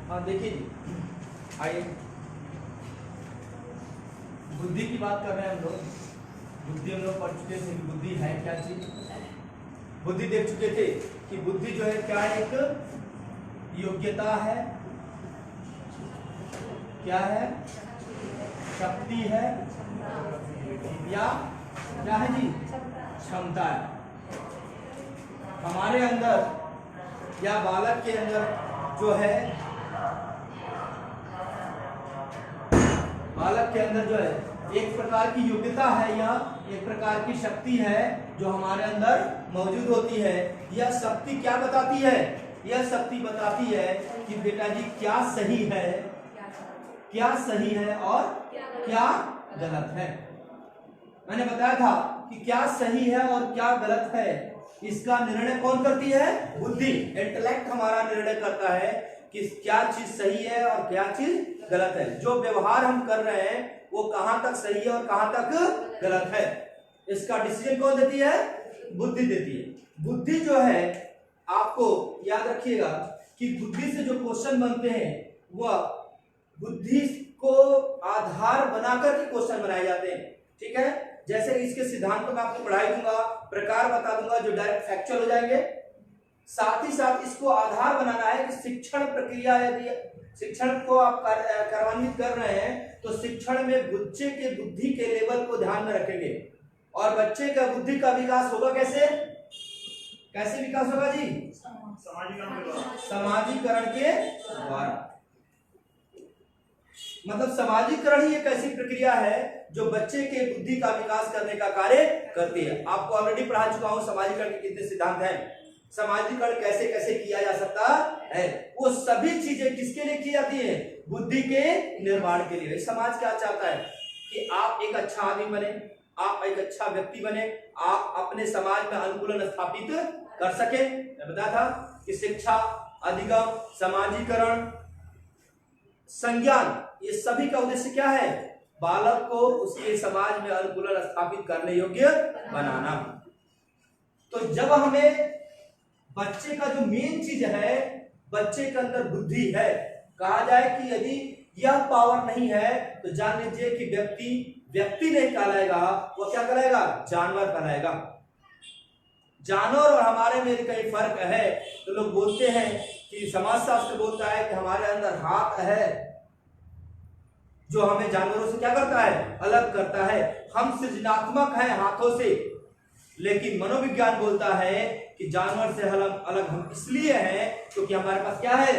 हाँ देखिए जी, आइए बुद्धि की बात कर रहे हैं हम लोग। बुद्धि हम लोग पढ़ चुके थे कि बुद्धि है क्या चीज। बुद्धि देख चुके थे कि बुद्धि जो है क्या एक योग्यता है, क्या है, शक्ति है या क्या है जी, क्षमता है हमारे अंदर या बालक के अंदर जो है। बालक के अंदर जो है एक प्रकार की योग्यता है या एक प्रकार की शक्ति है जो हमारे अंदर मौजूद होती है। यह शक्ति क्या बताती है? यह शक्ति बताती है कि बेटा जी क्या सही है, क्या सही है और क्या गलत है। मैंने बताया था कि क्या सही है और क्या गलत है, इसका निर्णय कौन करती है? बुद्धि, इंटेलेक्ट हमारा निर्णय करता है कि क्या चीज सही है और क्या चीज गलत है। जो व्यवहार हम कर रहे हैं वो कहां तक सही है और कहां तक गलत है, इसका डिसीजन कौन देती है? बुद्धि देती है। बुद्धि जो है, आपको याद रखिएगा कि बुद्धि से जो क्वेश्चन बनते हैं वह बुद्धि को आधार बनाकर के क्वेश्चन बनाए जाते हैं। ठीक है, जैसे इसके सिद्धांत को मैं आपको पढ़ाई दूंगा, प्रकार बता दूंगा जो डायरेक्ट फैक्चुअल हो जाएंगे। साथ ही साथ इसको आधार बनाना है कि शिक्षण प्रक्रिया, यदि शिक्षण को आप कार्यान्वित कर रहे हैं तो शिक्षण में बच्चे के बुद्धि के लेवल को ध्यान में रखेंगे। और बच्चे का बुद्धि का विकास होगा कैसे? कैसे विकास होगा जी? समाजीकरण के द्वारा। मतलब समाजीकरण ही एक ऐसी प्रक्रिया है जो बच्चे के बुद्धि का विकास करने का कार्य करती है। आपको ऑलरेडी पढ़ा चुका हूं समाजीकरण के कितने सिद्धांत हैं, समाजीकरण कैसे कैसे किया जा सकता है। वो सभी चीजें किसके लिए की जाती है? बुद्धि के निर्माण के लिए। समाज क्या चाहता है कि आप एक अच्छा आदमी बने, आप एक अच्छा व्यक्ति बने, आप अपने समाज में अनुकूलन स्थापित कर सके। मैं बताया था कि शिक्षा, अधिगम, समाजीकरण, संज्ञान, ये सभी का उद्देश्य क्या है? बालक को उसके समाज में अनुकूलन स्थापित करने योग्य बनाना। तो जब हमें बच्चे का जो मेन चीज है, बच्चे के अंदर बुद्धि है, कहा जाए कि यदि यह पावर नहीं है तो जान लीजिए कि व्यक्ति नहीं कहलाएगा, वो क्या कहलाएगा? जानवर कहलाएगा। जानवर और हमारे में कई फर्क है। तो लोग बोलते हैं कि समाजशास्त्र बोलता है कि हमारे अंदर हाथ है जो हमें जानवरों से क्या करता है? अलग करता है। हम सृजनात्मक हैं हाथों से, लेकिन मनोविज्ञान बोलता है कि जानवर से अलग हम इसलिए हैं क्योंकि हमारे पास क्या है?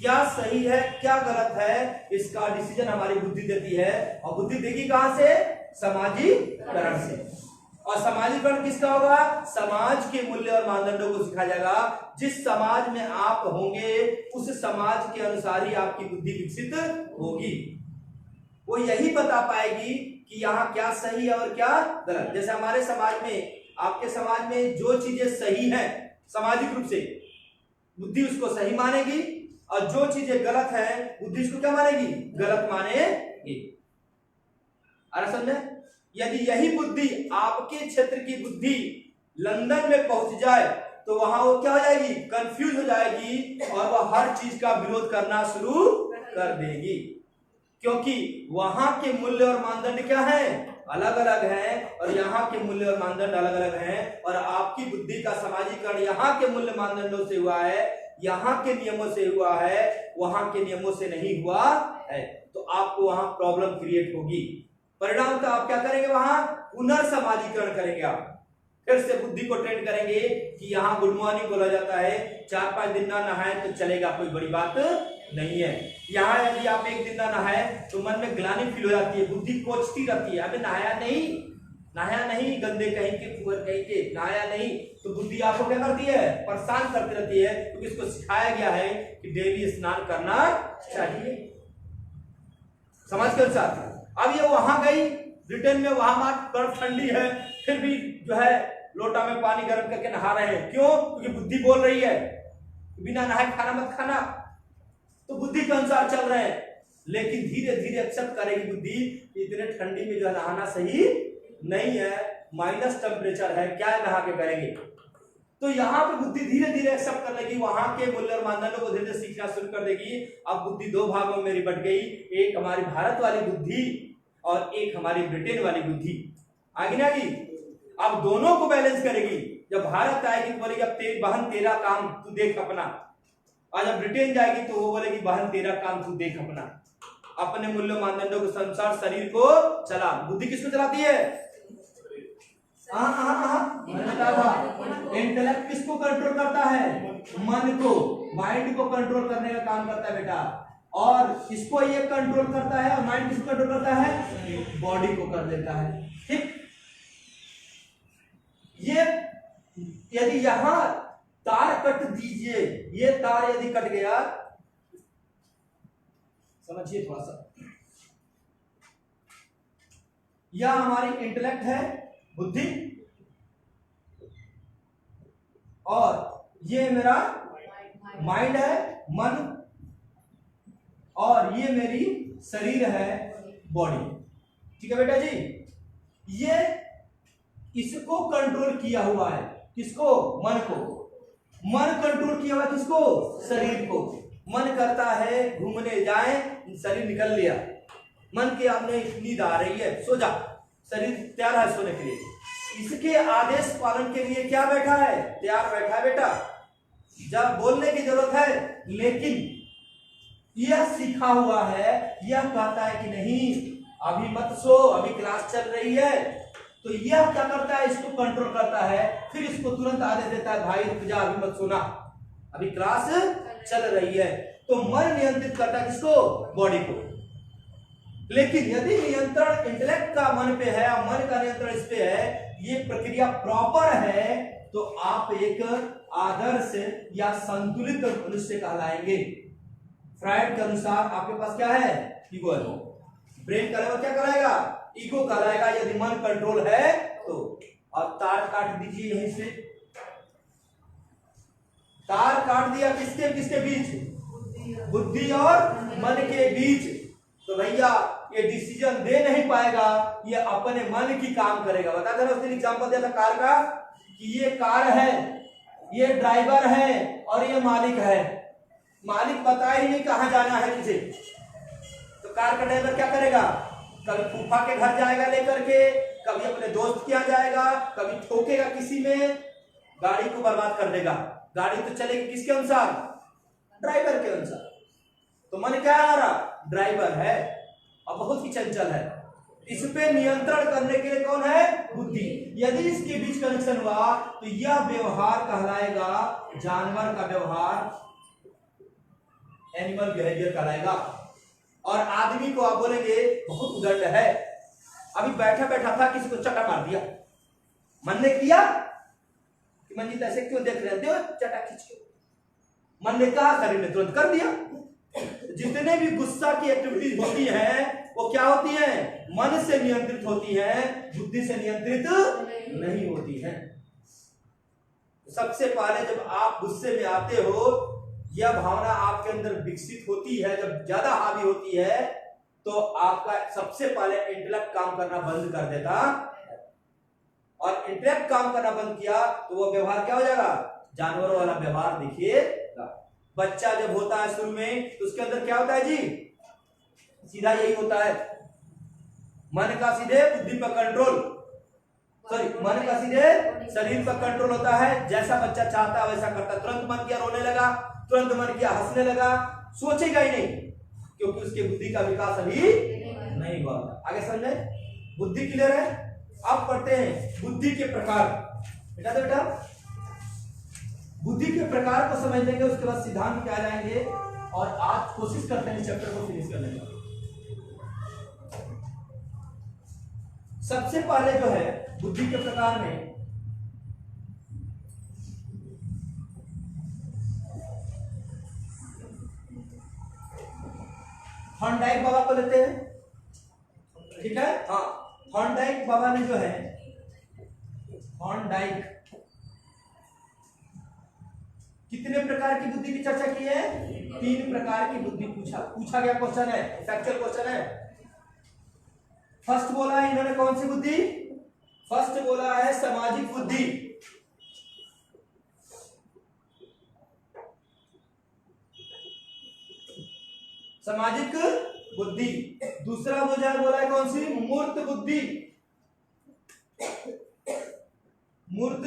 क्या सही है क्या गलत है, इसका डिसीजन हमारी बुद्धि देती है। और बुद्धि देगी कहां से? समाजीकरण से। और समाजीकरण किसका होगा? समाज के मूल्य और मानदंडों को सिखाया जाएगा। जिस समाज में आप होंगे उस समाज के अनुसार ही आपकी बुद्धि विकसित होगी। वो यही बता पाएगी कि यहाँ क्या सही है और क्या गलत। जैसे हमारे समाज में, आपके समाज में जो चीजें सही हैं सामाजिक रूप से, बुद्धि उसको सही मानेगी, और जो चीजें गलत है बुद्धि उसको क्या मानेगी? गलत मानेगी। अरे समझे? यदि यही बुद्धि, आपके क्षेत्र की बुद्धि लंदन में पहुंच जाए तो वहां वो क्या हो जाएगी? कंफ्यूज हो जाएगी और वह हर चीज का विरोध करना शुरू कर देगी, क्योंकि वहां के मूल्य और मानदंड क्या है? अलग अलग हैं। और यहाँ के मूल्य और मानदंड अलग अलग हैं। और आपकी बुद्धि का समाजीकरण यहाँ के मूल्य मानदंडों से हुआ है, यहाँ के नियमों से हुआ है, वहां के नियमों से नहीं हुआ है। तो आपको वहां प्रॉब्लम क्रिएट होगी। परिणाम तो आप क्या करेंगे? वहां पुनर्समाजीकरण करेंगे। आप फिर से बुद्धि को ट्रेन करेंगे कि यहाँ गुड मॉर्निंग बोला जाता है, 4-5 दिन ना नहाए तो चलेगा, कोई बड़ी बात नहीं है। यहाँ यदि आप एक दिन ना नहाए तो मन में ग्लानि फील हो जाती है, बुद्धि कोचती रहती है, अबे नहाया नहीं, गंदे कहीं के, फुअर कहीं के, नहाया नहीं। तो बुद्धि आपको क्या करती है? परेशान करती रहती है, क्योंकि इसको सिखाया गया है कि डेली स्नान करना चाहिए समाज के अनुसार। अब ये वहां गई ब्रिटेन में, वहां बर्फ ठंडी है, फिर भी जो है लोटा में पानी गर्म करके नहा रहे हैं। क्यों? क्योंकि बुद्धि बोल रही है बिना नहाए खाना मत खाना। तो बुद्धि के अनुसार चल रहे हैं, लेकिन धीरे धीरे एक्सेप्ट करेगी बुद्धि, इतने ठंडी में जो है नहाना सही नहीं है, माइनस टेम्परेचर है, क्या नहा के करेंगे। तो यहाँ पे बुद्धि धीरे धीरे एक्सेप्ट कर लेगी, वहां के मूल्य और मानदंडों को धीरे धीरे सीखना शुरू कर देगी। अब बुद्धि दो भागों में मेरी बट गई, एक हमारी भारत वाली बुद्धि और एक हमारी ब्रिटेन वाली बुद्धि। आगे ना आगे, अब दोनों को बैलेंस करेगी। जब भारत आएगी तो बोलेगी अब तेरी बहन तेरा काम तू देख अपना, और जब ब्रिटेन जाएगी तो वो बोलेगी बहन तेरा काम तू देख अपना। अपने मूल्य मानदंडों के अनुसार शरीर को चला। बुद्धि किसको चलाती है? इंटेलेक्ट किसको कंट्रोल करता है? मन को, माइंड को कंट्रोल करने का काम करता है बेटा। और किसको ये कंट्रोल करता है? और माइंड किसको कंट्रोल करता है? बॉडी को कर देता है। ठीक, ये यदि यहां तार कट दीजिए, ये तार यदि कट गया, समझिए थोड़ा सा, यह हमारी इंटेलेक्ट है, बुद्धि, और ये मेरा माइंड है, मन, और ये मेरी शरीर है, बॉडी। ठीक है बेटा जी, ये इसको कंट्रोल किया हुआ है। किसको? मन को। मन कंट्रोल किया हुआ किसको? शरीर को। मन करता है घूमने जाए, शरीर निकल लिया। मन के आपने नींद आ रही है, सो जा, शरीर तैयार है सोने के लिए। इसके आदेश पालन के लिए क्या बैठा है? तैयार बैठा है बेटा। जब बोलने की जरूरत है, लेकिन यह सीखा हुआ है, यह कहता है कि नहीं अभी मत सो, अभी क्लास चल रही है, तो यह क्या करता है? इसको कंट्रोल करता है, फिर इसको तुरंत आदेश देता है भाई रुक जा, अभी मत सोना, अभी क्लास चल रही है। तो मन नियंत्रित करता है किसको? बॉडी को। लेकिन यदि नियंत्रण इंटेलेक्ट का मन पे है, मन का नियंत्रण इस पे है, ये प्रक्रिया प्रॉपर है, तो आप एक आदर्श या संतुलित मनुष्य कहलाएंगे। फ्रायड के अनुसार आपके पास क्या है? ईगो है। ब्रेन का लेवल क्या कराएगा? ईगो कहलाएगा, यदि मन कंट्रोल है तो। और तार काट दीजिए यहीं से, तार काट दिया किसके किसके बीच? बुद्धि और मन के बीच। तो भैया ये डिसीजन दे नहीं पाएगा, ये अपने मन की काम करेगा। बता देना, उसने एग्जांपल दिया था कार का, कि ये कार है, ये ड्राइवर है और ये मालिक है। मालिक बता ही नहीं कहां जाना है तुझे, तो कार का ड्राइवर क्या करेगा? कभी फूफा के घर जाएगा लेकर के, कभी अपने दोस्त के यहाँ जाएगा, कभी ठोकेगा किसी में, गाड़ी को बर्बाद कर देगा। गाड़ी तो चलेगी किसके अनुसार? ड्राइवर के अनुसार। तो मन क्या है हमारा? ड्राइवर है और बहुत ही चंचल है। इस पे नियंत्रण करने के लिए कौन है? बुद्धि। यदि इसके बीच कनेक्शन हुआ तो यह व्यवहार कहलाएगा जानवर का व्यवहार, एनिमल बिहेवियर कहलाएगा। और आदमी को आप बोलेंगे बहुत उदंड है। अभी बैठा बैठा था, किसी को चटा मार दिया, मन ने किया कि मंजीत ऐसे क्यों देख रहे हो, चटा खींच के, मन ने कहा, शरीर ने तुरंत कर दिया। जितने भी गुस्सा की एक्टिविटीज होती हैं वो क्या होती हैं? मन से नियंत्रित होती हैं, बुद्धि से नियंत्रित नहीं होती हैं। सबसे पहले जब आप गुस्से में आते हो, यह भावना आपके अंदर विकसित होती है, जब ज्यादा हावी होती है, तो आपका सबसे पहले इंटेलेक्ट काम करना बंद कर देता, और इंटेलेक्ट काम करना बंद किया तो वो व्यवहार क्या हो जाएगा? जानवरों वाला व्यवहार दिखेगा। बच्चा जब होता है शुरू में, तो उसके अंदर क्या होता है जी? सीधा यही होता है, मन का सीधे बुद्धि पर कंट्रोल, सॉरी मन का सीधे शरीर पर कंट्रोल होता है। जैसा बच्चा चाहता है वैसा करता है। तुरंत मन किया रोने लगा, तुरंत मन किया हंसने लगा, सोचेगा ही नहीं, क्योंकि उसके बुद्धि का विकास अभी नहीं हुआ। आगे समझे? बुद्धि क्लियर है? अब पढ़ते हैं बुद्धि के प्रकार। बेटा बुद्धि के प्रकार को समझ लेंगे, उसके बाद सिद्धांत पे आ जाएंगे, और आज कोशिश करते हैं चैप्टर को फिनिश करने का। सबसे पहले जो है बुद्धि के प्रकार में, थॉर्नडाइक बाबा को लेते हैं। ठीक है, हाँ, थॉर्नडाइक बाबा ने जो है, थॉर्नडाइक कितने प्रकार की बुद्धि की चर्चा की है? 3 प्रकार की बुद्धि पूछा गया क्वेश्चन है, फैक्चुअल क्वेश्चन है। फर्स्ट बोला है इन्होंने कौन सी बुद्धि? फर्स्ट बोला है सामाजिक बुद्धि। सामाजिक बुद्धि। दूसरा बोला है कौन सी? मूर्त बुद्धि। मूर्त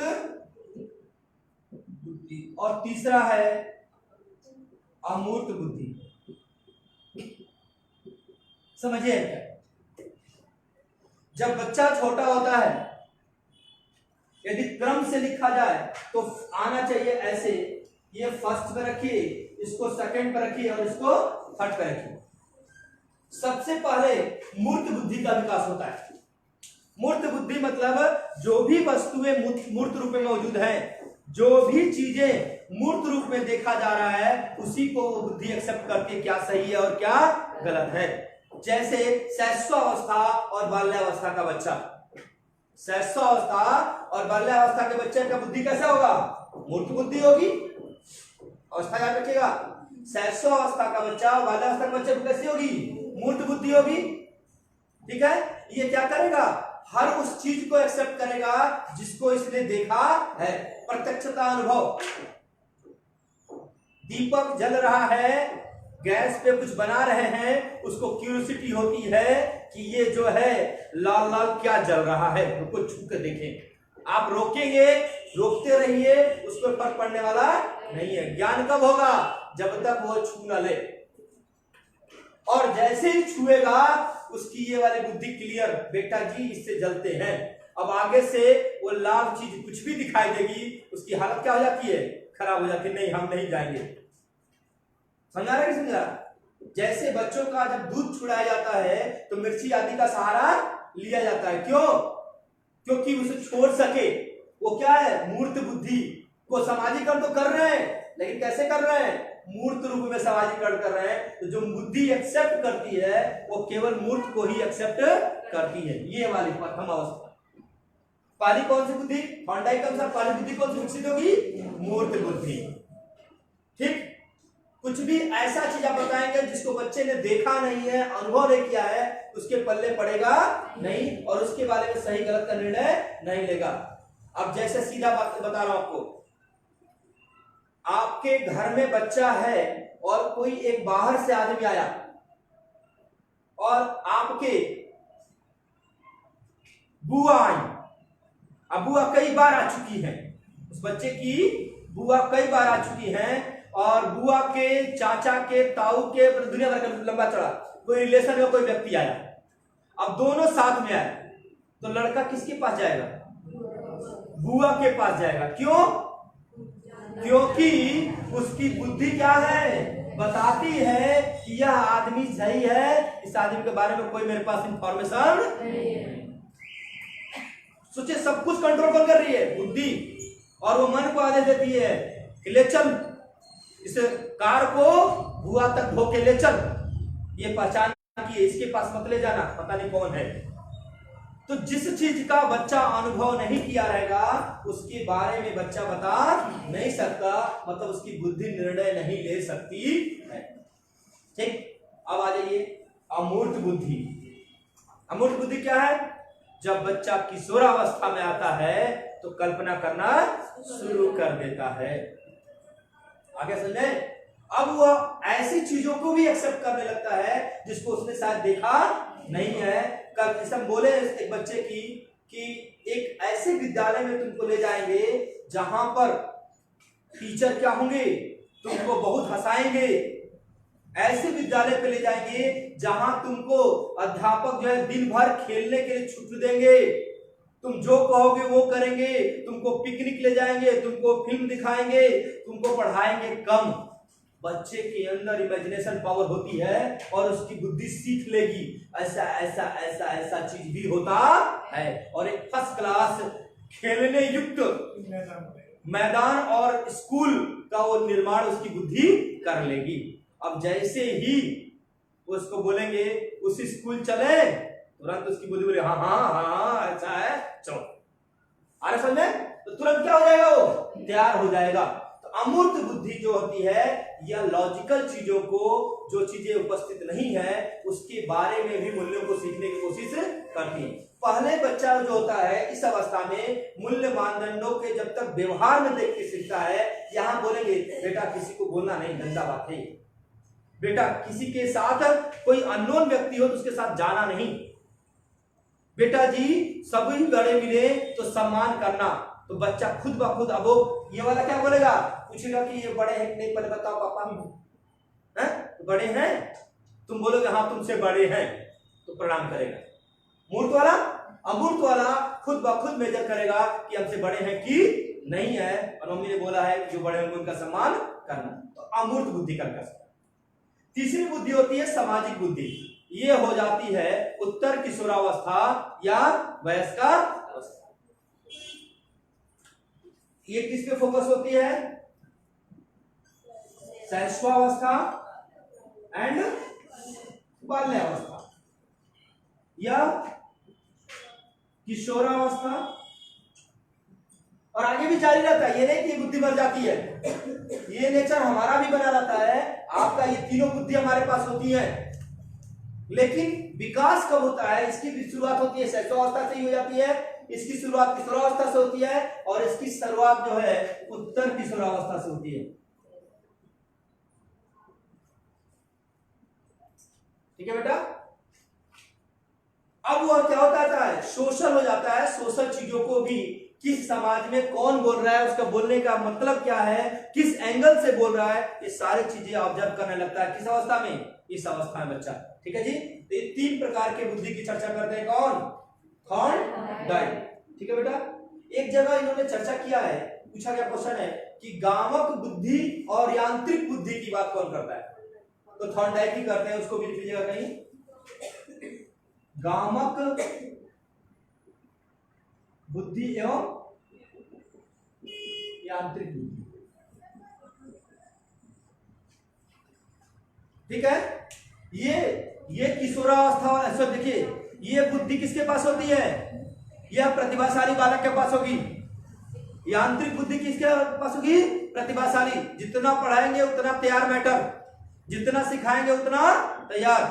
बुद्धि। और तीसरा है अमूर्त बुद्धि। समझिए, जब बच्चा छोटा होता है, यदि क्रम से लिखा जाए तो आना चाहिए ऐसे, ये फर्स्ट पे रखिए, इसको सेकंड पे रखिए और इसको थर्ड पे रखिए। सबसे पहले मूर्त बुद्धि का विकास होता है। मूर्त बुद्धि मतलब जो भी वस्तुएं मूर्त रूप में मौजूद हैं, जो भी चीजें मूर्त रूप में देखा जा रहा है, उसी को वो बुद्धि एक्सेप्ट करती है, क्या सही है और क्या गलत है। जैसे शैशवावस्था और बाल्यावस्था का बच्चा, शैशवावस्था और बाल्यावस्था के बच्चे का बुद्धि कैसा होगा? मूर्त बुद्धि होगी। अवस्था याद रखिएगा, शैशवावस्था का बच्चा और बाल्यावस्था का बच्चे कैसी होगी? मूर्त बुद्धि होगी। ठीक है, ये क्या करेगा? हर उस चीज को एक्सेप्ट करेगा जिसको इसने देखा है। प्रत्यक्षता अनुभव। दीपक जल रहा है, गैस पे कुछ बना रहे हैं, उसको क्यूरियोसिटी होती है कि ये जो है लाल लाल क्या जल रहा है, उसको छू के देखें। आप रोकेंगे, रोकते रहिए, उसको फर्क पड़ने वाला नहीं है। ज्ञान कब होगा? जब तक वो छू न ले। और जैसे ही छुएगा उसकी ये वाली बुद्धि क्लियर, बेटा जी इससे जलते हैं। अब आगे से वो लाल चीज कुछ भी दिखाई देगी, उसकी हालत क्या हो जाती है? खराब हो जाती है। नहीं, हम नहीं जाएंगे। समझा रहे कि समझा? जैसे बच्चों का जब दूध छुड़ाया जाता है तो मिर्ची आदि का सहारा लिया जाता है। क्यों? क्योंकि उसे छोड़ सके। वो क्या है? मूर्त बुद्धि को समाजीकरण तो कर रहे हैं, लेकिन कैसे कर रहे हैं? मूर्त रूप में समाजीकरण कर रहे हैं। तो जो बुद्धि एक्सेप्ट करती है वो केवल मूर्त को ही एक्सेप्ट करती है। ये वाली प्रथम अवस्था। पहली कौन सी बुद्धि? थॉर्नडाइक के अनुसार पहली बुद्धि कौन सी विकसित होगी? मूर्त बुद्धि। ठीक, कुछ भी ऐसा चीज आप बताएंगे जिसको बच्चे ने देखा नहीं है, अनुभव नहीं किया है, उसके पल्ले पड़ेगा नहीं और उसके बारे में सही गलत का निर्णय नहीं लेगा। अब जैसे सीधा बात बता रहा हूं आपको, आपके घर में बच्चा है और कोई एक बाहर से आदमी आया और आपके बुआ आई। अब बुआ कई बार आ चुकी है, उस बच्चे की बुआ कई बार आ चुकी हैं और बुआ के चाचा के ताऊ के दुनिया भर का लंबा चढ़ा कोई रिलेशन में कोई व्यक्ति आया। अब दोनों साथ में आए तो लड़का किसके पास जाएगा? बुआ के पास जाएगा। क्यों? क्योंकि उसकी बुद्धि क्या है? बताती है कि यह आदमी सही है, इस आदमी के बारे में कोई मेरे पास इंफॉर्मेशन नहीं है। सोचिए, सब कुछ कंट्रोल कर रही है बुद्धि, और वो मन को आदेश देती है कि ले चल, इस कार को बुआ तक धो के ले चल, ये पहचान की इसके पास मत ले जाना, पता नहीं कौन है। तो जिस चीज का बच्चा अनुभव नहीं किया रहेगा उसके बारे में बच्चा बता नहीं सकता, मतलब उसकी बुद्धि निर्णय नहीं ले सकती है। ठीक, अब आ जाइए अमूर्त बुद्धि। अमूर्त बुद्धि क्या है? जब बच्चा किशोरावस्था में आता है तो कल्पना करना शुरू कर देता है। आगे समझे? अब वह ऐसी चीजों को भी एक्सेप्ट करने लगता है जिसको उसने शायद देखा नहीं है। कल हम बोले एक बच्चे की कि एक ऐसे विद्यालय में तुमको ले जाएंगे जहां पर टीचर क्या होंगे? तुमको बहुत हंसाएंगे। ऐसे विद्यालय पे ले जाएंगे जहां तुमको अध्यापक जो है दिन भर खेलने के लिए छुट्टी देंगे, तुम जो कहोगे वो करेंगे, तुमको पिकनिक ले जाएंगे, तुमको फिल्म दिखाएंगे, तुमको पढ़ाएंगे कम। बच्चे के अंदर इमेजिनेशन पावर होती है और उसकी बुद्धि सीख लेगी ऐसा ऐसा ऐसा ऐसा चीज भी होता है, और एक फर्स्ट क्लास खेलने युक्त मैदान और स्कूल का वो निर्माण उसकी बुद्धि कर लेगी। अब जैसे ही उसको बोलेंगे उसी स्कूल चले, तुरंत उसकी बुद्धि बोले हाँ हाँ हाँ ऐसा है, चलो। अरे समझे? तो तुरंत क्या हो जाएगा? वो तैयार हो जाएगा। तो अमूर्त बुद्धि जो होती है यह लॉजिकल चीजों को, जो चीजें उपस्थित नहीं है उसके बारे में भी मूल्यों को सीखने की कोशिश करती है। पहले बच्चा जो होता है इस अवस्था में मूल्य मानदंडों के जब तक व्यवहार में देख के सीखता है। यहां बोलेंगे बेटा किसी को बोलना नहीं, गंदा बात है, बेटा किसी के साथ कोई अननोन व्यक्ति हो तो उसके साथ जाना नहीं। बेटा जी सभी बड़े मिले तो सम्मान करना। तो बच्चा खुद ब खुद अब वो ये वाला क्या बोलेगा, पूछेगा कि ये बड़े हैं कि नहीं, पहले बताओ पापा हैं तो बड़े हैं, तुम बोलोगे हाँ तुमसे बड़े हैं तो प्रणाम करेगा। मूर्त वाला, अमूर्त वाला खुद ब खुद मेजर करेगा कि हमसे बड़े हैं कि नहीं है, और मम्मी ने बोला है कि जो बड़े होंगे उनका सम्मान करना। तो अमूर्त बुद्धि का विकास। तीसरी बुद्धि होती है सामाजिक बुद्धि। ये हो जाती है उत्तर किशोरावस्था या वयस्कावस्था। ये किस पे फोकस होती है, शैशवावस्था एंड बाल्यावस्था या किशोरावस्था, और आगे भी जारी रहता है। ये नहीं कि बुद्धि मर जाती है, ये नेचर हमारा भी बना रहता है, आपका ये तीनों बुद्धि हमारे पास होती है। लेकिन विकास कब होता है, इसकी भी शुरुआत होती है शैशवावस्था से ही हो जाती है, इसकी शुरुआत किशोरावस्था से होती है, और इसकी शुरुआत जो है उत्तर किशोरावस्था से होती है। ठीक है बेटा। अब वह क्या होता है, सोशल हो जाता है। सोशल चीजों को भी, किस समाज में कौन बोल रहा है, उसका बोलने का मतलब क्या है, किस एंगल से बोल रहा है, ये सारी चीजें ऑब्जर्व करने लगता है। किस अवस्था में, इस अवस्था में बच्चा। ठीक है जी। तो ये तीन प्रकार के बुद्धि की चर्चा करते हैं कौन, थॉर्नडाइक। ठीक है बेटा। एक जगह इन्होंने चर्चा किया है, पूछा गया क्वेश्चन है कि गामक बुद्धि और यांत्रिक बुद्धि की बात कौन करता है, तो थॉर्नडाइक ही करते हैं। उसको भी लिख लीजिएगा कहीं, गामक बुद्धि एवं यांत्रिक बुद्धि। ठीक है। ये किशोरावस्था वाला, सब देखिए, ये बुद्धि किसके पास होती है, यह प्रतिभाशाली बालक के पास होगी। यांत्रिक बुद्धि किसके पास होगी, प्रतिभाशाली। जितना पढ़ाएंगे उतना तैयार मैटर, जितना सिखाएंगे उतना तैयार,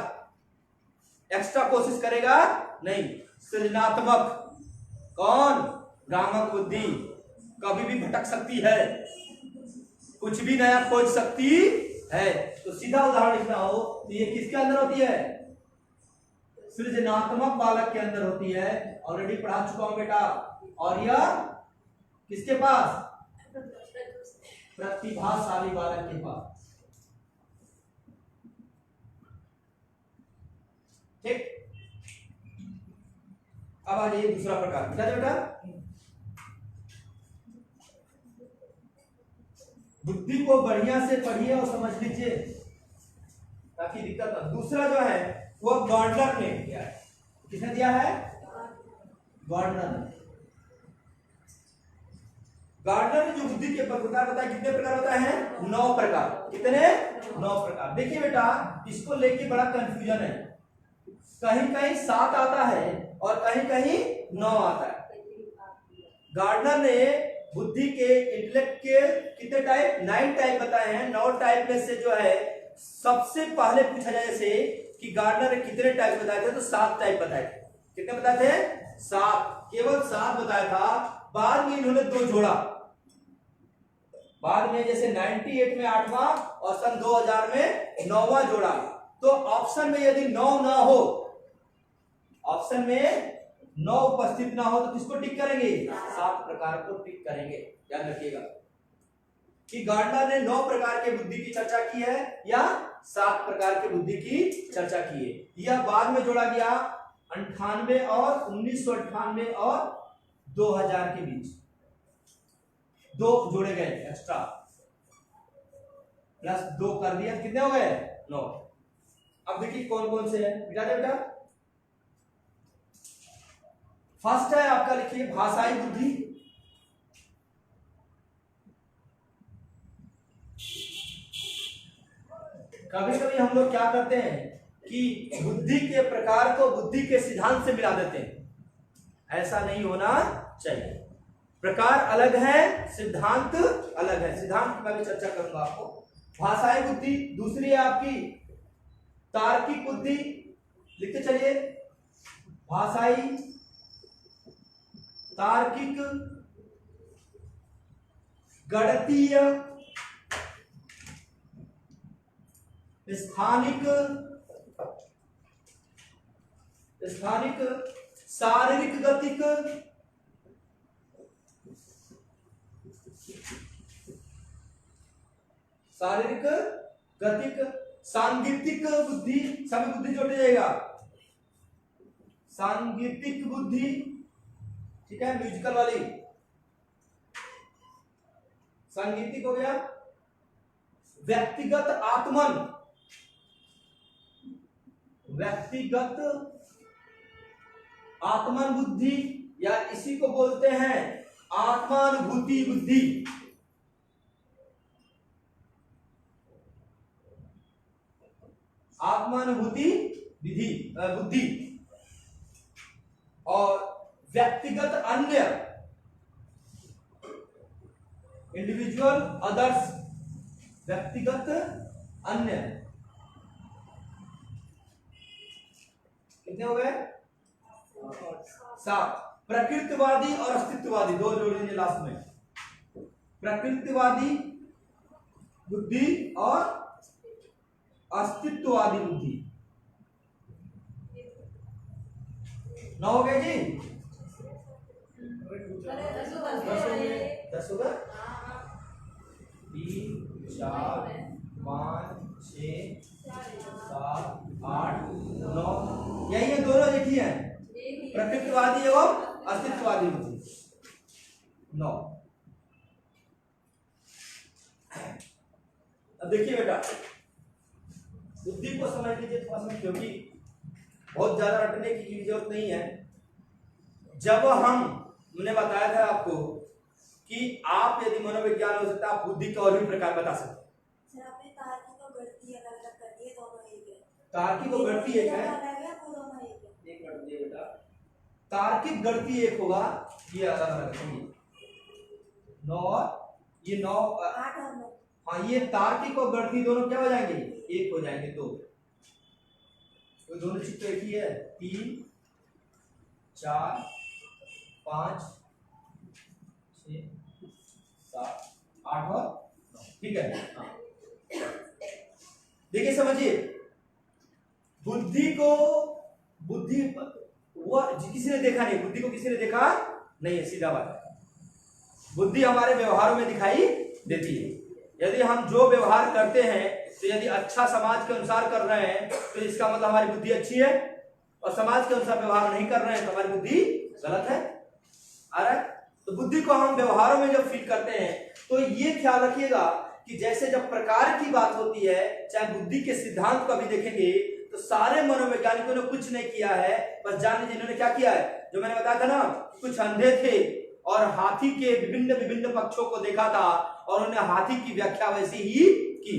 एक्स्ट्रा कोशिश करेगा नहीं। सृजनात्मक कौन, गामक बुद्धि कभी भी भटक सकती है, कुछ भी नया खोज सकती है। तो सीधा उदाहरण लिखना हो तो ये किसके अंदर होती है, सृजनात्मक बालक के अंदर होती है। ऑलरेडी पढ़ा चुका हूं बेटा। और यह किसके पास, प्रतिभाशाली बालक के पास। ठीक। अब आ जाइए दूसरा प्रकार, क्या बेटा, बुद्धि को बढ़िया से पढ़िए और समझ लीजिए ताकि दिक्कत ना। दूसरा जो है वो गॉर्डनर ने दिया है। किसने दिया है, गॉर्डनर ने। गॉर्डनर ने जो बुद्धि के प्रकार बताया, कितने प्रकार होता है, 9 प्रकार। कितने, 9 प्रकार। देखिए बेटा, इसको लेके बड़ा कंफ्यूजन है, कहीं कहीं 7 आता है और कहीं कहीं 9 आता है। गार्डनर ने बुद्धि के, इंटेलेक्ट के कितने टाइप, 9 टाइप बताए हैं। 9 टाइप में से जो है सबसे पहले पूछा जाए जैसे कि गार्डनर ने कितने टाइप बताए थे, तो 7 टाइप बताए थे। कितने बताए थे, 7, केवल 7 बताया था। बाद में इन्होंने 2 जोड़ा, बाद में जैसे 98 में 8वां और सन 2000 में 9वां जोड़ा। तो ऑप्शन में यदि 9 ना हो, ऑप्शन में 9 उपस्थित ना हो, तो किसको टिक करेंगे, 7 प्रकार को टिक करेंगे। याद रखिएगा कि गार्डनर ने 9 प्रकार के बुद्धि की चर्चा की है या 7 प्रकार के बुद्धि की चर्चा की है। यह बाद में जोड़ा गया 98 और 1998 और 2000 के बीच 2 जोड़े गए एक्स्ट्रा, प्लस 2 कर दिया, कितने हो गए, 9। अब देखिए कौन कौन से हैं बेटा। फर्स्ट है आपका, लिखिए भाषाई बुद्धि। कभी कभी हम लोग क्या करते हैं कि बुद्धि के प्रकार को बुद्धि के सिद्धांत से मिला देते हैं, ऐसा नहीं होना चाहिए। प्रकार अलग है, सिद्धांत अलग है। सिद्धांत की मैं भी चर्चा करूंगा आपको। भाषाई बुद्धि। दूसरी है आपकी तार्किक बुद्धि, लिखते चलिए, भाषाई, तार्किक, गणितीय, स्थानिक शारीरिक गतिक सांगीतिक बुद्धि, सभी बुद्धि जोड़ जाएगा, सांगीतिक बुद्धि, ठीक है, म्यूजिकल वाली सांगीतिक हो गया। व्यक्तिगत आत्मन बुद्धि, या इसी को बोलते हैं आत्मानुभूति बुद्धि। आत्मानुभूति बुद्धि। और व्यक्तिगत अन्य, इंडिविजुअल अदर्स, व्यक्तिगत अन्य, कितने हो गए? 7। प्रकृतिवादी और अस्तित्ववादी, दो जोड़ दीजिए लास्ट में, प्रकृतिवादी बुद्धि और अस्तित्ववादी बुद्धि। 9 हो गए जी? 10 होगा? 3 4 5 6 7 8 9, यही है, दोनों एक ही है, प्रकृतिवादी एवं अस्तित्ववादी बुद्धि। 9। अब देखिए बेटा, बुद्धि को समझ लीजिए थोड़ा सा, क्योंकि बहुत ज्यादा रटने की जरूरत नहीं है। जब हमने बताया था आपको कि आप यदि मनोविज्ञान हो सकता है, आप बुद्धि का और भी प्रकार बता सकते हैं। तार्किक और गणितीय एक है, एक मिनट दिए बेटा, तार्किक गणितीय एक होगा, ये अलग अलग है, 9 और ये 9 8 और 9, हाँ, ये तार्किक और गणितीय दोनों क्या हो जाएंगे? एक हो जाएंगे। तो दोनों चित्र एक ही है, 3 4 5 6 7 8 और 9, ठीक है। हाँ, देखिए समझिए, बुद्धि वो किसी ने देखा नहीं, बुद्धि को किसी ने देखा नहीं है, सीधा बात है। बुद्धि हमारे व्यवहारों में दिखाई देती है। यदि हम जो व्यवहार करते हैं, तो यदि अच्छा समाज के अनुसार कर रहे हैं तो इसका मतलब हमारी बुद्धि अच्छी है, और समाज के अनुसार व्यवहार नहीं कर रहे हैं तो हमारी बुद्धि गलत है। आ रहा है? तो बुद्धि को हम व्यवहारों में जब फील करते हैं, तो ये ख्याल रखिएगा कि जैसे जब प्रकार की बात होती है, चाहे बुद्धि के सिद्धांत को अभी देखेंगे, तो सारे मनोवैज्ञानिकों ने कुछ नहीं किया है, बस जान लीजिए इन्होंने क्या किया है। जो मैंने बताया था ना, कुछ अंधे थे और हाथी के विभिन्न विभिन्न पक्षों को देखा था, और उन्होंने हाथी की व्याख्या वैसी ही की।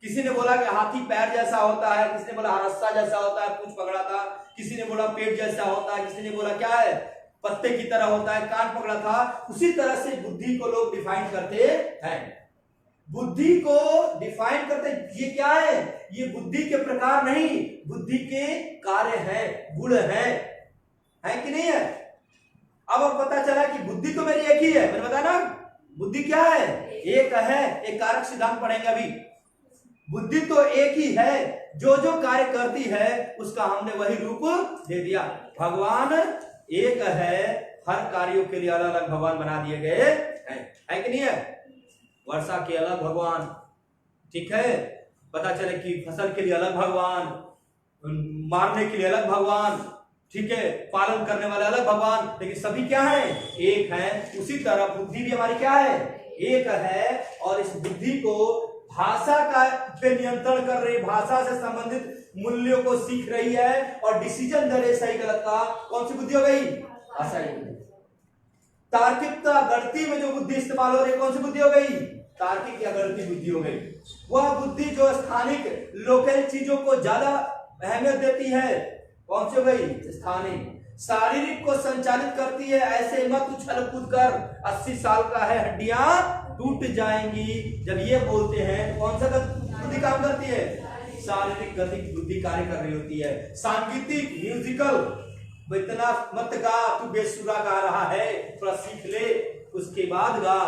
किसी ने बोला कि हाथी पैर जैसा होता है, किसी ने बोला रस्सा जैसा होता है, पूंछ पकड़ा था, किसी ने बोला पेट जैसा होता है, किसी ने बोला क्या है, पत्ते की तरह होता है, कान पकड़ा था। उसी तरह से बुद्धि को लोग डिफाइन करते हैं। बुद्धि को डिफाइन करते, ये क्या है? ये बुद्धि के प्रकार नहीं, बुद्धि के कार्य है, गुण है कि नहीं है? अब पता चला कि बुद्धि तो मेरी एक ही है, मैंने बताया ना, बुद्धि क्या है? एक है। एक कारक सिद्धांत पढ़ेंगे अभी। बुद्धि तो एक ही है, जो जो कार्य करती है उसका हमने वही रूप दे दिया। भगवान एक है, हर कार्यों के लिए अलग अलग भगवान बना दिए गए हैं, है कि नहीं है? वर्षा के अलग भगवान, ठीक है, पता चले कि फसल के लिए अलग भगवान, मारने के लिए अलग भगवान, ठीक है, पालन करने वाले अलग भगवान, लेकिन सभी क्या है? एक है। उसी तरह बुद्धि भी हमारी क्या है? एक है। और इस बुद्धि को भाषा का पे नियंत्रण कर रही, भाषा से संबंधित मूल्यों को सीख रही है, और डिसीजन दे रही सही गलत का। कौन सी बुद्धि हो गई? भाषा की बुद्धि। तार्किकता गणितीय में जो बुद्धि इस्तेमाल हो रही है, कौन सी बुद्धि हो गई? तार्किक या गणितीय बुद्धि हो गई। वह बुद्धि जो स्थानिक लोकल चीजों को ज्यादा अहमियत देती है, कौन सी हो गई? स्थानिक। शारीरिक को संचालित करती है, ऐसे मत उछल कूद कर 80 साल का है, हड्डियां टूट जाएंगी, जब ये बोलते हैं, कौन सा बुद्धि काम करती है? शारीरिक गति बुद्धि कार्य कर रही होती है। सांगीतिक म्यूजिकल, इतना मत गा, तू बेसुरा गा रहा है, थोड़ा सीख ले उसके बाद गा,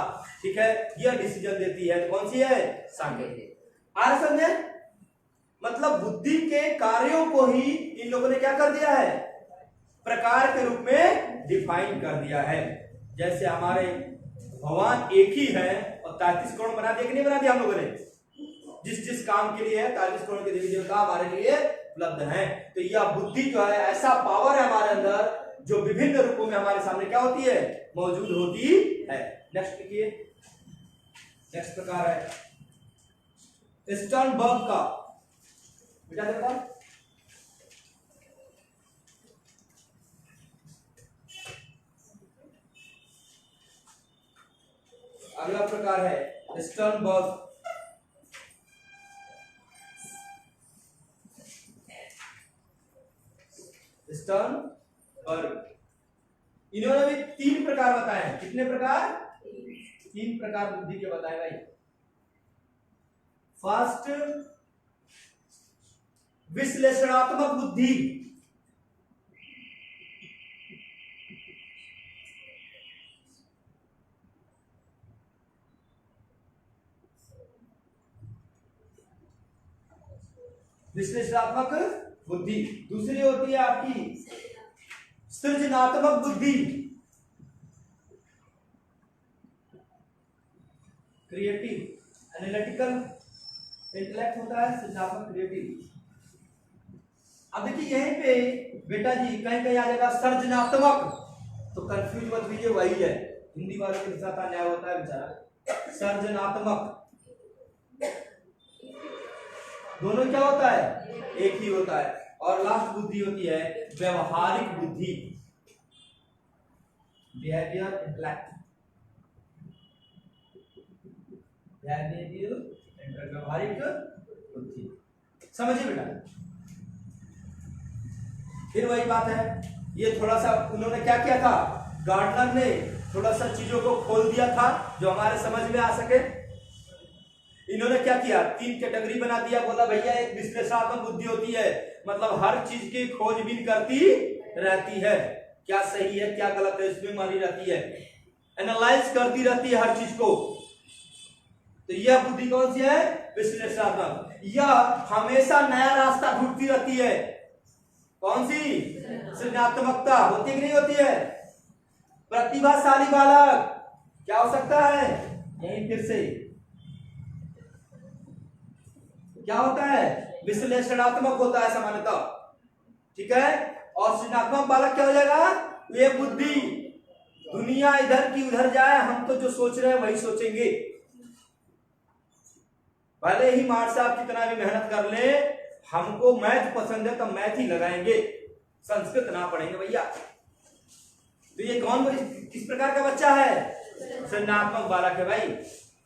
ठीक है, यह डिसीजन देती है। कौन सी है? सांगीतिक। आ रहा समझे? मतलब बुद्धि के कार्यों को ही इन लोगों ने क्या कर दिया है, प्रकार के रूप में डिफाइन कर दिया है। जैसे हमारे भगवान एक ही है और 33 करोड़ बना दिया कि नहीं बना दिया हम लोगों ने, जिस जिस काम के लिए है 33 करोड़ के देवी देवता हमारे लिए उपलब्ध हैं। तो यह बुद्धि जो है ऐसा पावर है हमारे अंदर जो विभिन्न रूपों में हमारे सामने क्या होती है, मौजूद होती है। नेक्स्ट लिखिए, नेक्स्ट प्रकार है स्टर्नबर्ग का, बेटा देखो अगला प्रकार है स्टर्नबर्ग। स्टर्नबर्ग इन्होंने भी 3 प्रकार बताए हैं। कितने प्रकार? 3 प्रकार बुद्धि के बताए भाई। फर्स्ट, विश्लेषणात्मक बुद्धि। विश्लेषणात्मक बुद्धि। दूसरी होती है आपकी सृजनात्मक बुद्धि, क्रिएटिव एनालिटिकल इंटेलेक्ट होता है, सृजनात्मक क्रिएटिव। अब देखिए यहीं पे बेटा जी कहीं कहीं आ जाएगा सर्जनात्मक, तो कंफ्यूज मत कीजिए, वही है, हिंदी वालों के साथ अन्याय होता है बेचारा। सर्जनात्मक दोनों क्या होता है, एक ही होता है। और लास्ट बुद्धि होती है व्यवहारिक बुद्धि, बिहेवियर इंटेलेक्ट, व्यवहारिक बुद्धि। समझिए बेटा, फिर वही बात है, ये थोड़ा सा उन्होंने क्या किया था, गार्डनर ने थोड़ा सा चीजों को खोल दिया था जो हमारे समझ में आ सके। इन्होंने क्या किया, 3 कैटेगरी बना दिया, बोला भैया एक विश्लेषणात्मक बुद्धि होती है, मतलब हर चीज की खोजबीन करती रहती है, क्या सही है क्या गलत है इसमें मानी रहती है, एनालाइज करती रहती है हर चीज को। तो यह बुद्धि कौन सी है, विश्लेषणात्मक। यह हमेशा नया रास्ता ढूंढती रहती है। कौन सी, सृजनात्मकता होती कि नहीं होती है। प्रतिभाशाली बालक क्या हो सकता है, यही फिर से क्या होता है, विश्लेषणात्मक होता है सामान्यतः, ठीक है। और सृजनात्मक बालक क्या हो जाएगा, ये बुद्धि, दुनिया इधर की उधर जाए, हम तो जो सोच रहे हैं वही सोचेंगे। भले ही मार साहब कितना भी मेहनत कर ले, हमको मैथ पसंद है तो मैथ ही लगाएंगे, संस्कृत ना पढ़ेंगे भैया। तो ये कौन किस प्रकार का बच्चा है, सृजनात्मक बालक है भाई।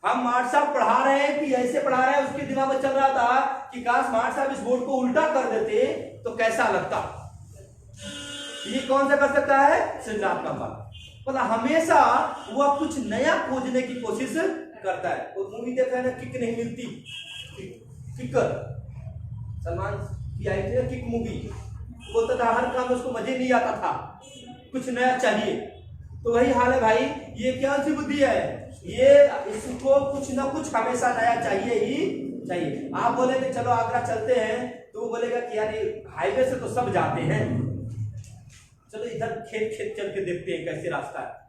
हम मार साहब पढ़ा रहे हैं कि ऐसे पढ़ा रहे हैं, उसके दिमाग में चल रहा था कि काश मार साहब इस बोर्ड को उल्टा कर देते तो कैसा लगता। ये कौन सा कर सकता है, सृजनात्मक बालक। मतलब हमेशा वह कुछ नया खोजने की कोशिश करता है। वो मूवी देखा है ना, किक नहीं मिलती, किकर, सलमान की आई थी ना किक मूवी, बोलता था हर काम में उसको मजे नहीं आता था, कुछ नया चाहिए। तो वही हाल है भाई, ये क्या सी बुद्धि है, ये इसको कुछ ना कुछ हमेशा नया चाहिए ही चाहिए। आप बोलेंगे चलो आगरा चलते हैं, तो वो बोलेगा कि यार हाईवे से तो सब जाते हैं, चलो इधर खेत खेत चल के देखते हैं कैसे रास्ता है।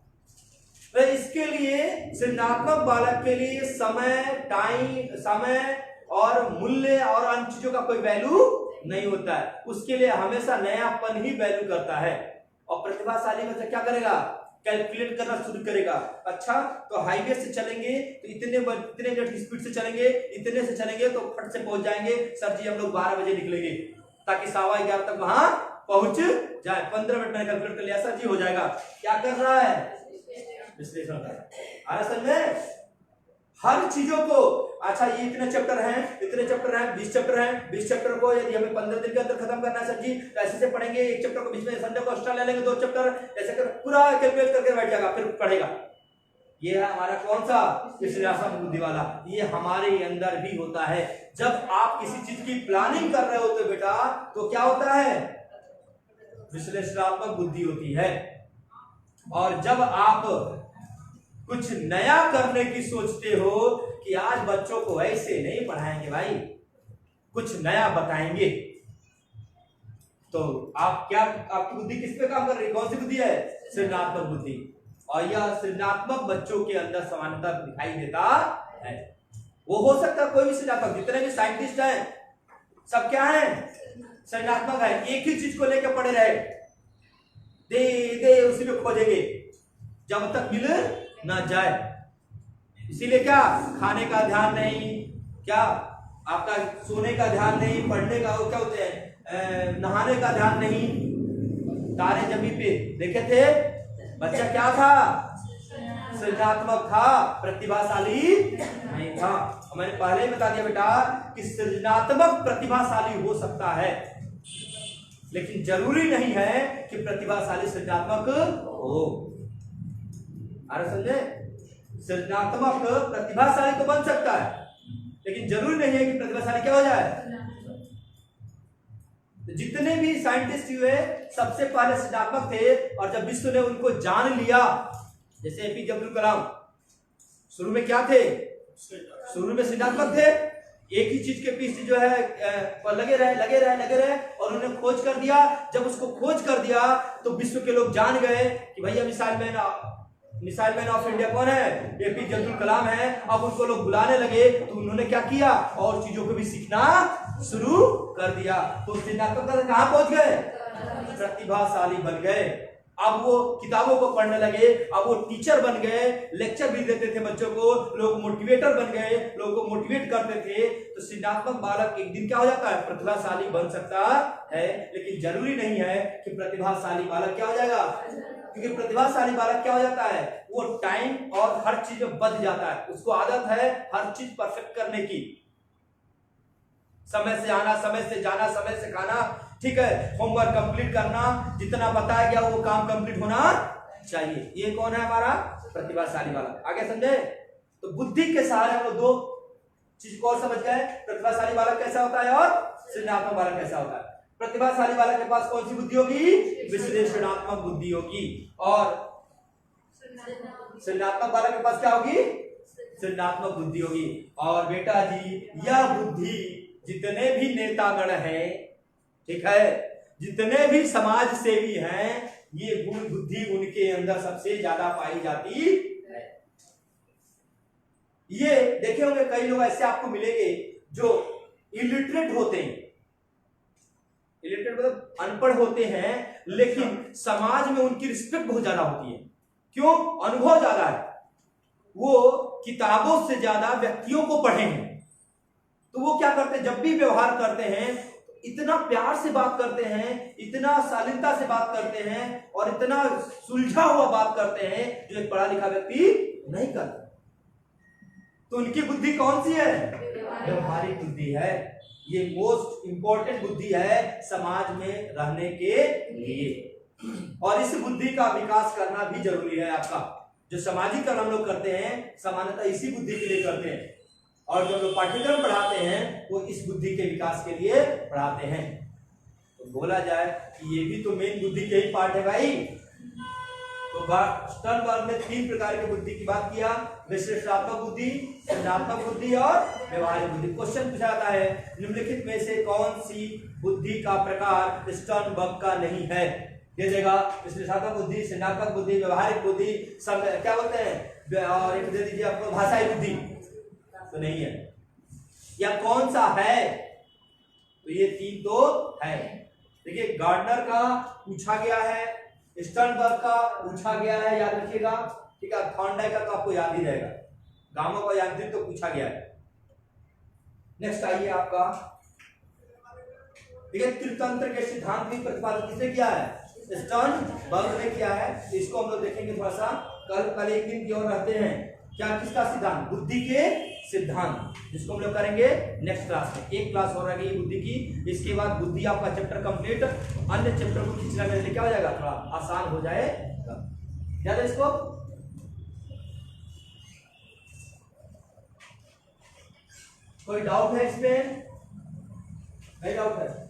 तो इसके लिए सृजनात्मक बालक के लिए समय, टाइम, समय और मूल्य और अन्य चीजों का कोई वैल्यू नहीं होता है, उसके लिए हमेशा नयापन ही वैल्यू करता है। और प्रतिभाशाली बच्चा क्या करेगा, कैलकुलेट करना शुरू करेगा। अच्छा तो हाईवे से चलेंगे तो इतने मिनट स्पीड से चलेंगे, इतने से चलेंगे तो फट से पहुंच जाएंगे, सर जी हम लोग 12 बजे निकलेंगे ताकि 11:15 तक वहां पहुंच जाए। 15 मिनट मैंने कैलकुलेट कर लिया, सर जी हो जाएगा। क्या कर रहा है, विश्लेषण कर रहा है। असल में हर चीजों को, अच्छा ये इतने चैप्टर हैं, इतने चैप्टर हैं, 20 चैप्टर हैं, 20 चैप्टर को यदि हमें 15 दिन के अंदर खत्म करना है सर जी, तो ऐसे से पढ़ेंगे, एक चैप्टर को बीच में संडे को एक्स्ट्रा ले लेंगे, 2 चैप्टर, ऐसे कर पूरा कैलकुलेट करके बैठ जाएगा, फिर पढ़ेगा। ये है हमारा कौन सा, विश्लेषणात्मक बुद्धि वाला। ये हमारे अंदर भी होता है। जब आप किसी चीज की प्लानिंग कर रहे होते बेटा, तो क्या होता है, विश्लेषणात्मक बुद्धि होती है। और जब आप कुछ नया करने की सोचते हो कि आज बच्चों को ऐसे नहीं पढ़ाएंगे भाई, कुछ नया बताएंगे। तो आप क्या, आपकी बुद्धि किस पे काम कर रही है? कौन सी बुद्धि है? सृजनात्मक बुद्धि। और यह सृजनात्मक बच्चों के अंदर समानता दिखाई देता है। वो हो सकता है कोई भी सृजनात्मक, जितने भी साइंटिस्ट हैं सब क्या है? सृजनात्मक है। एक ही चीज को लेकर पड़े रहे, दे दे उसी में खोजेंगे जब तक मिल ना जाए। इसीलिए क्या, खाने का ध्यान नहीं, क्या आपका सोने का ध्यान नहीं, पढ़ने का, वो क्या होते हैं, नहाने का ध्यान नहीं। तारे जमीन पे देखे थे, बच्चा क्या था? सृजनात्मक था, प्रतिभाशाली नहीं था। मैंने पहले ही बता दिया बेटा कि सृजनात्मक प्रतिभाशाली हो सकता है, लेकिन जरूरी नहीं है कि प्रतिभाशाली सृजनात्मक हो। अरे समझे? सृजनात्मक प्रतिभाशाली तो बन सकता है, लेकिन जरूरी नहीं है कि प्रतिभाशाली क्या हो जाए। तो जितने भी साइंटिस्ट हुए सबसे पहले सृजनात्मक थे, और जब विश्व ने उनको जान लिया, जैसे एपीजे अब्दुल कलाम शुरू में क्या थे? शुरू में सृजनात्मक थे, एक ही चीज के पीछे जो है लगे रहे और उन्होंने खोज कर दिया। जब उसको खोज कर दिया तो विश्व के लोग जान गए कि भैया मिसाइल मैन ऑफ इंडिया कौन है? एपीजे अब्दुल कलाम है। अब उनको लोग बुलाने लगे तो उन्होंने क्या किया? और चीजों को भी सीखना शुरू कर दिया। तो सृजनात्मकता से कहां पहुंच गए? प्रतिभाशाली बन गए। अब वो किताबों को पढ़ने लगे, अब वो टीचर बन गए, लेक्चर भी देते थे बच्चों को, लोग मोटिवेटर बन गए, लोगों को मोटिवेट करते थे। तो सृजनात्मक बालक एक दिन क्या हो जाता है? प्रतिभाशाली बन सकता है, लेकिन जरूरी नहीं है कि प्रतिभाशाली बालक क्या हो जाएगा। क्योंकि प्रतिभाशाली बालक क्या हो जाता है? वो टाइम और हर चीज में बच जाता है, उसको आदत है हर चीज परफेक्ट करने की। समय से आना, समय से जाना, समय से खाना, ठीक है, होमवर्क कंप्लीट करना, जितना बताया गया वो काम कंप्लीट होना चाहिए। ये कौन है? हमारा प्रतिभाशाली वाला। आगे समझे? तो बुद्धि के सहारे हम लोग दो चीज को और समझ गए, प्रतिभाशाली बालक कैसा होता है और सृजनात्मक बालक कैसा होता है। प्रतिभाशाली बालक के पास कौन सी बुद्धि होगी? विश्लेषणात्मक बुद्धि होगी। और सृजनात्मक बालक के पास क्या होगी? सृजनात्मक बुद्धि होगी। और बेटा जी, यह बुद्धि जितने भी नेतागण हैं, ठीक है, जितने भी समाज सेवी हैं, ये गुण बुद्धि उनके अंदर सबसे ज्यादा पाई जाती है। ये देखे होंगे कई लोग ऐसे आपको मिलेंगे जो इलिटरेट होते हैं, इलिटरेट मतलब अनपढ़ होते हैं, लेकिन समाज में उनकी रिस्पेक्ट बहुत ज्यादा होती है। क्यों? अनुभव ज्यादा है, वो किताबों से ज्यादा व्यक्तियों को पढ़े हैं। तो वो क्या करते हैं? जब भी व्यवहार करते हैं इतना प्यार से बात करते हैं, इतना शालीनता से बात करते हैं, और इतना सुलझा हुआ बात करते हैं जो एक पढ़ा लिखा व्यक्ति नहीं करता। तो उनकी बुद्धि कौन सी है? व्यवहारिक बुद्धि है। ये मोस्ट इंपॉर्टेंट बुद्धि है समाज में रहने के लिए। और इस बुद्धि का विकास करना भी जरूरी है। आपका जो सामाजिकरण हम लोग करते हैं सामान्यतः इसी बुद्धि के लिए करते हैं, और जो लोग पाठ्यक्रम पढ़ाते हैं वो इस बुद्धि के विकास के लिए पढ़ाते हैं। तो बोला जाए कि ये भी तो मेन बुद्धि के ही पार्ट है भाई। तो स्टर्नबर्ग ने 3 प्रकार की बुद्धि की बात किया: विश्लेषणात्मक बुद्धि, सृजनात्मक बुद्धि और व्यवहारिक बुद्धि। क्वेश्चन पूछा जाता है, निम्नलिखित में से कौन सी बुद्धि का प्रकार स्टर्नबर्ग का नहीं है? दे देगा विश्लेषणात्मक बुद्धि, सृजनात्मक बुद्धि, व्यवहारिक बुद्धि, सब क्या बोलते हैं, और एक दे दीजिए आपको भाषाई बुद्धि। तो नहीं है। या कौन सा है? तो ये 3 तो है। देखिए, गार्डनर का पूछा गया है, स्टर्नबर्ग का पूछा गया है, याद रखिएगा, ठीक है। थॉर्नडाइक का तो आपको याद ही रहेगा, गामा का यांत्रिक तो पूछा गया है। नेक्स्ट आइए आपका, देखिए, त्रितंत्र के सिद्धांत की प्रतिपादन किसने किया है? स्टर्नबर्ग ने किया है। इसको हम लोग देखेंगे थोड़ा सा, कल एक दिन की ओर रहते हैं। क्या, किसका सिद्धांत? बुद्धि के सिद्धांत, जिसको हम लोग करेंगे नेक्स्ट क्लास में। एक क्लास और रह गई बुद्धि की, इसके बाद बुद्धि आपका चैप्टर कंप्लीट। अन्य चैप्टर को खींचना मेरे लिए क्या हो जाएगा, थोड़ा आसान हो जाएगा। याद है इसको? कोई डाउट है इसमें? नहीं डाउट है?